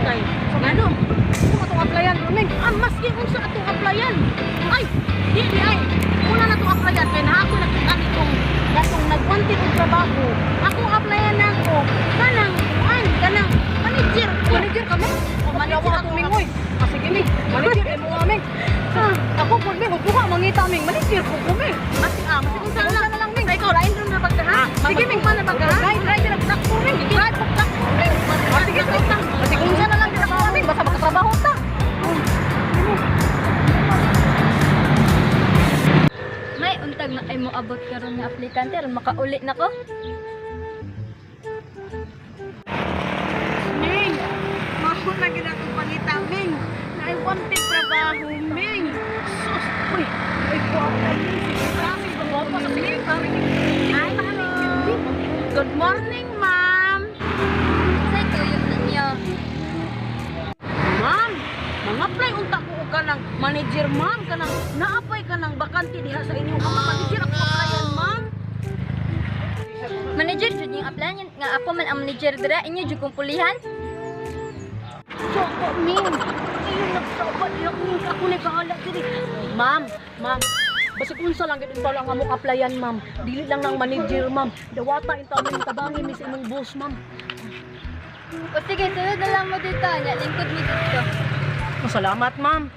kay. Ano? Kung atong applyan Ming. Maski kung sa atong applyan. Ay, di ay. Una na itong applyan kay na ako nakita itong nagwanti og trabaho. Ako applyan na ako. Kanang manager. Manager kami? Manager ako Ming oy. Sige Ming, manager mo Ming. Ako po Ming, buka mangita Ming. Manager ko Ming. Masi kung saan na lang Ming. Ikaw lain ron na pagkaha. Sige Ming, man na pagkaha. Lain na pagdak ko Ming. Lain pagdak ko Ming. Sige ta. Kasi kung saan na lang ginagawa Ming, basta makatrabaho ta. May untag na ay mo abot karon nga aplikante aron makauli nako. Ming, maho na gid akong pangita Ming. Na I wanted trabaho Ming. Sus, uy, ay guwapa Ming. Sige, guwapa sa Ming. Good morning, ma'am. Say tuyo na niyo. Ma'am, mag-apply unta ko ka ng manager, ma'am. Kanang naapay ka ng bakante diha sa inyong ama manager ako applyan, ma'am. Manager jud yung applyan nga ako man ang manager dira inyo jud kong pulihan. So, Ming, ayun nagsabad lang Ming ako ni kahala diri. Ma'am, basig unsa lang gid lang among applyan, ma'am. Dili lang ng manager, ma'am. Dawata inta Ming tabangin ni sa imong boss, ma'am. O sige, sunod na lang mo dito. Nya lingkod mi dito. Salamat, ma'am.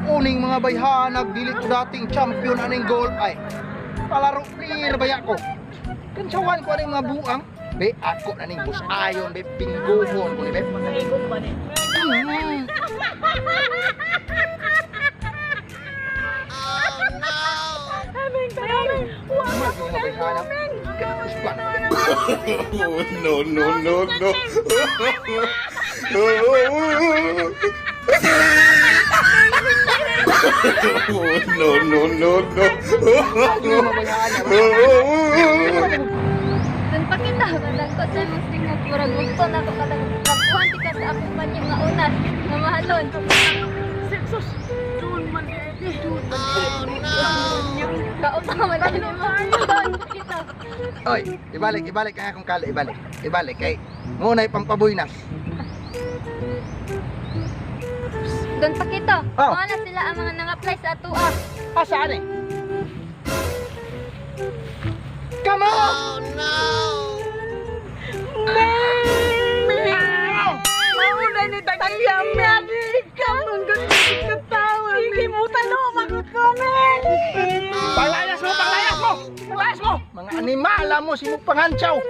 Tuuning mga bayhan, nagdili ko dating champion aning goal ay palaro clear baya ko. Kansawan ko aning mga buang. Be ako na ning bus ayon be pingguhon ko ni be. Pagkaigong ba din? No, no, no, no. No, no, no, no. Dun pa kita kadang ko sa mong singog murag gusto na ko kadang kapuhan ti ka sa akong panyo nga unas nga mahalon. Sus, doon man eh. Kautama man din mo. Dun pa kita. Oy, ibalik kaya akong kala ibalik kay ngunay pampabuinas. Dun pa kita. Oh. Mga na sila ang mga nang-apply sa ato ah. Saan eh? Come on! Mauna ni Tagaya, Mary! Ikaw ang galing katawa! Sige mo, tanong magot ko, Mary! Panglayas mo! Mga animala mo, simog pangantsaw!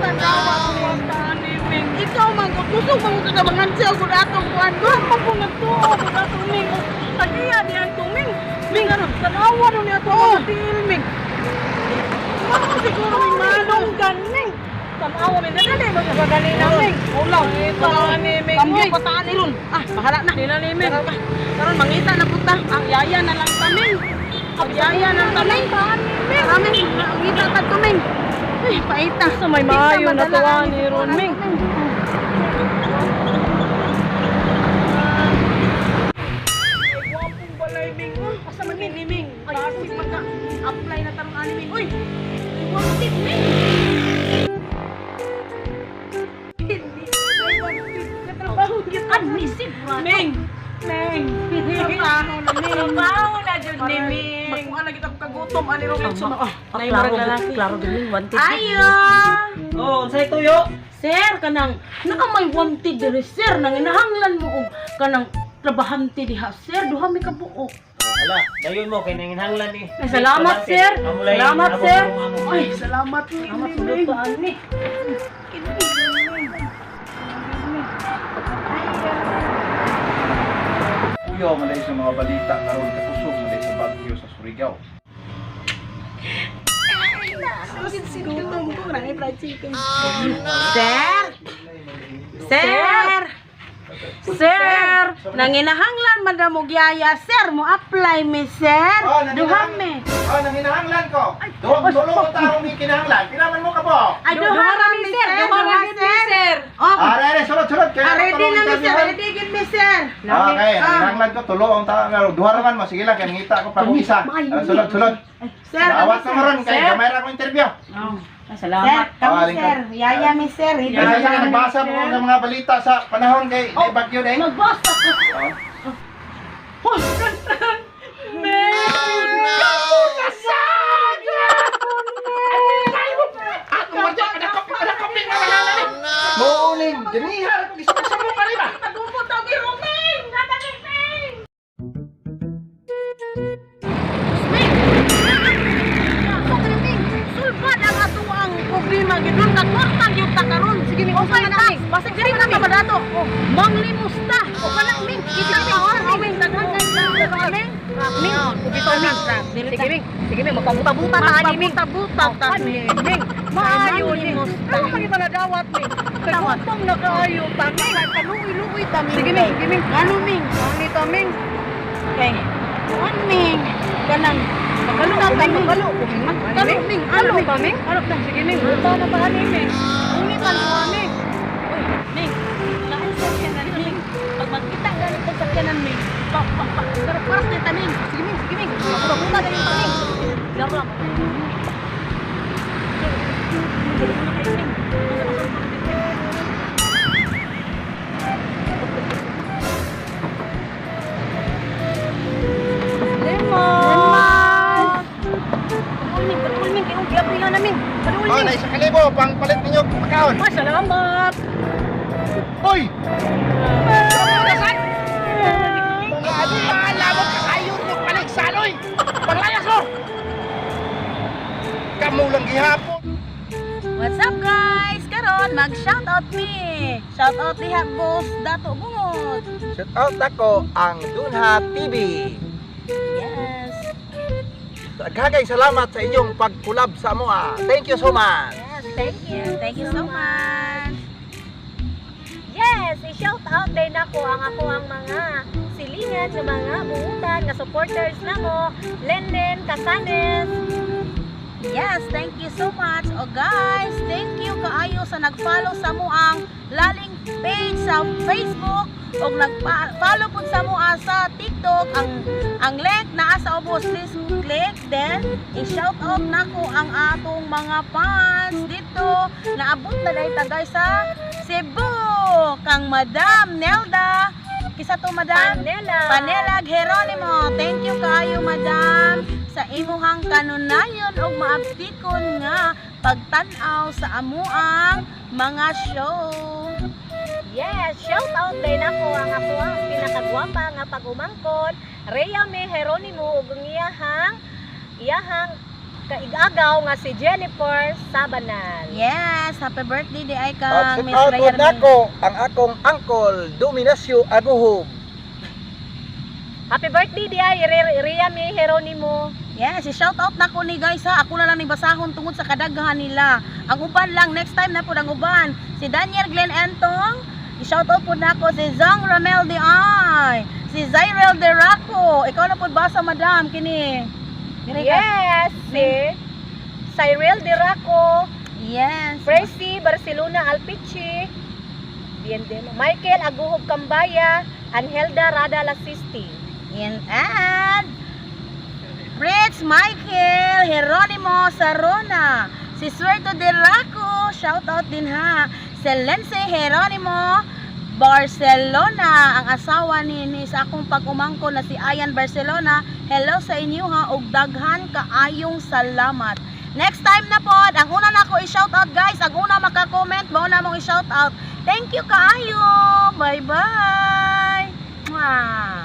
Tanawa ko ang tani, Ming! Ikaw, Manggot! Gusto mo ka na mangansyaw kung atong kuhan ko? Ang pagpunagtuo kung atong, Ming! Tagaya niyan to, Ming! Ming, ano? Tanawa rin niya to! Ming! Ano siguro, Ming? Malonggan, Ming! Tanawa, Ming! Dali, magkagagali na, Ming! Ulaw! Ito, Ming! Kamyo, pataan ni Ron! Bahala na! Di na ni Ming! Karon mangita na punta! Ang yaya na lang ta, Ming! Ang yaya na lang ta, Ming! Maraming, mangita ka to, Ming! Ay, paita! Sa may maayo na tuwa ni Ron, Ming! Wampong balay, Ming! Asa man ni Ming? Basig magka-apply na tarong ani, Ming! Uy! Wampong wanted, Ming. Admissive, Ming! Ming! Trabaho na, Ming! Trabaho na dyan ni Ming. Magkuha na kita kagutom, ani Robinson. Klaro din, wanted. Ayo! Oh, unsay tuyo? Sir, kanang nakamay wanted diri sir, nang inahanglan mo og kanang trabahante diha sir, duha mi ka buok. Ala, dayon mo kay nanginhanglan ni. Ay, salamat sir. Amulay, Salamat abot sir. mo, amo. Ay, salamat ni Salamat, Ming. sulod pa, ani. Uyaw man sa mga balita karon katusog man sa bagyo sa Surigao. Gutom ko na may fried chicken. Sir! Sir! Sir! Nanginahanglan madam og yaya sir, mo apply mi sir. Duha mi. nanginahanglan ko. Dulo taong may kinahanglan. Pinaman mo ka po. Ay duha ra mi sir, duha ra mi sir. Oh, Are, sulod. ready na mi sir, ready gid mi sir. Okay, nanginahanglan ko. Tulo ang taong. Duha raman mo. Sige lang, kaya ngita ko pa kung isa. Sulod. Sir, Awat na maron kay gamay ra ko interview. Sir, kami sir, yaya mi sir. Kasi nga nagbasa po ng mga balita sa panahon kay bagyo din. Magbasa ka. Hoy, Muling, dinihar ko isa sa mo pa rin ba? Nagupot ang iruming! Natagising! Sulbad ang ato ang problema gidon kagwartang yung takaron. Sige mi usay ta. Basig diri na ka dato. Manglimusta. O kana ming kita ka ming daghan ka ming. Ming, ubitaw ming. Sige ming mapabuta-buta ta ani ming. Mapabuta ta ming. Maayo ni. Ano man pala dawat ming. Kagutong na kaayo ta ming. Paluoy-luoy ta ming. Sige ming. Ano ming? Ani ta ming. Okay. Ano ming? Kanang Magalo na tayo, magalo. Magalo, Ming. Ano pa, Ming? Ano pa? Sige, Ming. Buta na pa, Ming. Umitan mo, Ming. Uy, Ming. Naisip ka na, Ming. Pag magkita galit sa sakyanan, Ming. Parang kita, Ming. Sige, Ming. Buta na yung Ming. Laro lang. Oh, na isa kalibo, pang palit ninyo pagkaon. Ay, salamat! Hoy! Mga adi, mahala mo kakayon mo palig saloy! Paglayas mo! Kamu lang gihapon. What's up guys? Karon mag-shoutout me. Shoutout diha boss Dato Bungod. Shout out ako ang Dunha TV. Yes. Daghang salamat sa inyong pagkulab sa amoa. Thank you so much. Yes, thank you. Thank you so much. Yes, i-shout out din ako ang mga silingan ng mga buutan nga supporters namo, Lenden, Casanes. Yes, thank you so much. O guys, thank you kaayo sa nag-follow sa mo ang laling page sa Facebook o nag-follow po sa mo sa TikTok. Ang link naa sa ubos, please click. Then, i-shout out nako ang atong mga fans dito. Naabot na dahil tagay sa Cebu. Kang Madam Nelda. Kisa to Madam? Panelag Geronimo. Thank you kaayo Madam sa imuhang kanunayon o maabtikon nga pagtanaw sa amuang mga show. Yes, shout out din ako ang pinakagwapa nga pag-umangkon, Rhea May Geronimo ug iyahang kaigagaw nga si Jennifer Sabanal. Yes, happy birthday di ay At kang shout Miss out Rhea po May. nako ang akong uncle Dominasio Aguhub. Happy birthday di ay Rhea May Geronimo. Yes, i-shout out na ko ni guys ha. Ako na lang ni basahon tungod sa kadaghan nila. Ang uban lang, next time na po ang uban. Si Daniel Glenn Entong, i-shout out po na ko si Zong Ramel Di Ay, si Zyrel De Raco. Ikaw na po basa madam, kini. Yes, si Cyril Diraco, Yes. Presi Barcelona Alpichi, Michael Aguhub Cambaya, Angelda Rada Lasisti. And Fritz Michael Geronimo Sarona, Si Suerto Delaco, shout out din ha. Si Lense Jeronimo Barcelona, ang asawa ni sa akong pag-umangko na si Ayan Barcelona. Hello sa inyo ha, ug daghan kaayong salamat. Next time na po, ang una na ako i-shout out guys, ang una maka-comment, mao na mong i-shout out. Thank you kaayo. Bye-bye. Mwah.